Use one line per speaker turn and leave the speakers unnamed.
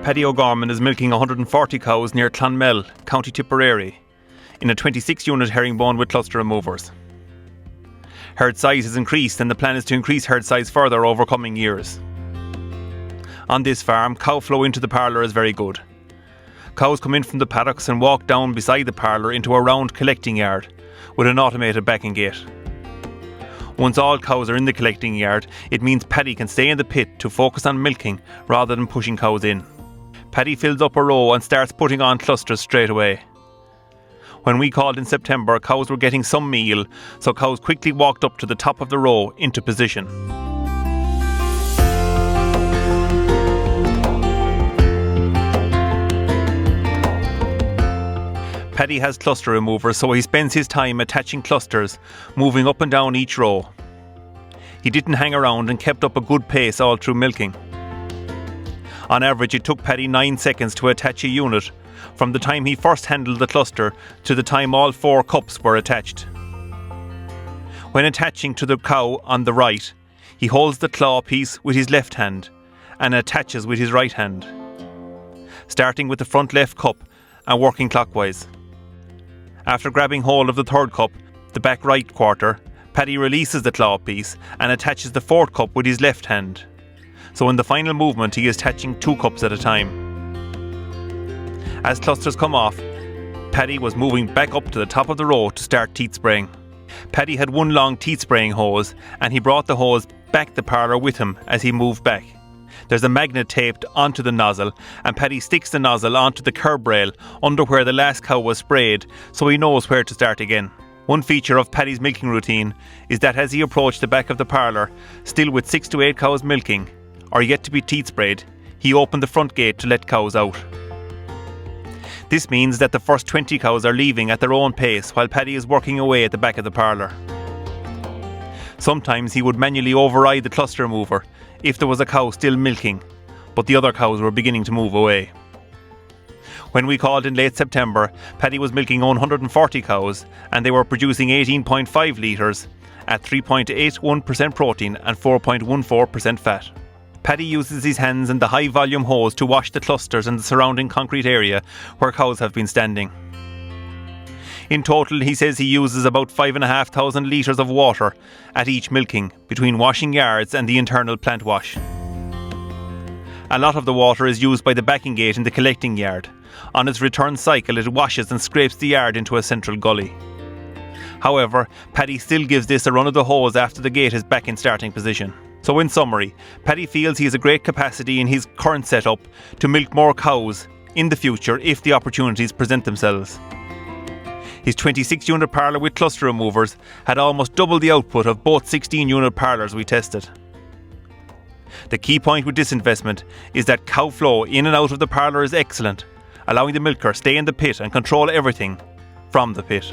Paddy O Gorman is milking 140 cows near Clonmel, County Tipperary, in a 26-unit herringbone with cluster removers. Herd size has increased and the plan is to increase herd size further over coming years. On this farm, cow flow into the parlour is very good. Cows come in from the paddocks and walk down beside the parlour into a round collecting yard with an automated backing gate. Once all cows are in the collecting yard, it means Paddy can stay in the pit to focus on milking rather than pushing cows in. Paddy fills up a row and starts putting on clusters straight away. When we called in September, cows were getting some meal, so cows quickly walked up to the top of the row into position. Paddy has cluster removers, so he spends his time attaching clusters, moving up and down each row. He didn't hang around and kept up a good pace all through milking. On average, it took Paddy 9 seconds to attach a unit, from the time he first handled the cluster to the time all 4 cups were attached. When attaching to the cow on the right, he holds the claw piece with his left hand and attaches with his right hand, starting with the front left cup and working clockwise. After grabbing hold of the third cup, the back right quarter, Paddy releases the claw piece and attaches the fourth cup with his left hand. So in the final movement, he is attaching 2 cups at a time. As clusters come off, Paddy was moving back up to the top of the row to start teat spraying. Paddy had one long teat spraying hose and he brought the hose back the parlour with him as he moved back. There's a magnet taped onto the nozzle and Paddy sticks the nozzle onto the curb rail under where the last cow was sprayed, so he knows where to start again. One feature of Paddy's milking routine is that as he approached the back of the parlour, still with 6 to 8 cows milking, or yet to be teat sprayed, he opened the front gate to let cows out. This means that the first 20 cows are leaving at their own pace while Paddy is working away at the back of the parlour. Sometimes he would manually override the cluster remover if there was a cow still milking, but the other cows were beginning to move away. When we called in late September, Paddy was milking 140 cows and they were producing 18.5 litres at 3.81% protein and 4.14% fat. Paddy uses his hands and the high-volume hose to wash the clusters and the surrounding concrete area where cows have been standing. In total, he says he uses about 5,500 litres of water at each milking, between washing yards and the internal plant wash. A lot of the water is used by the backing gate in the collecting yard. On its return cycle, it washes and scrapes the yard into a central gully. However, Paddy still gives this a run of the hose after the gate is back in starting position. So in summary, Paddy feels he has a great capacity in his current setup to milk more cows in the future if the opportunities present themselves. His 26-unit parlour with cluster removers had almost double the output of both 16-unit parlours we tested. The key point with this investment is that cow flow in and out of the parlour is excellent, allowing the milker stay in the pit and control everything from the pit.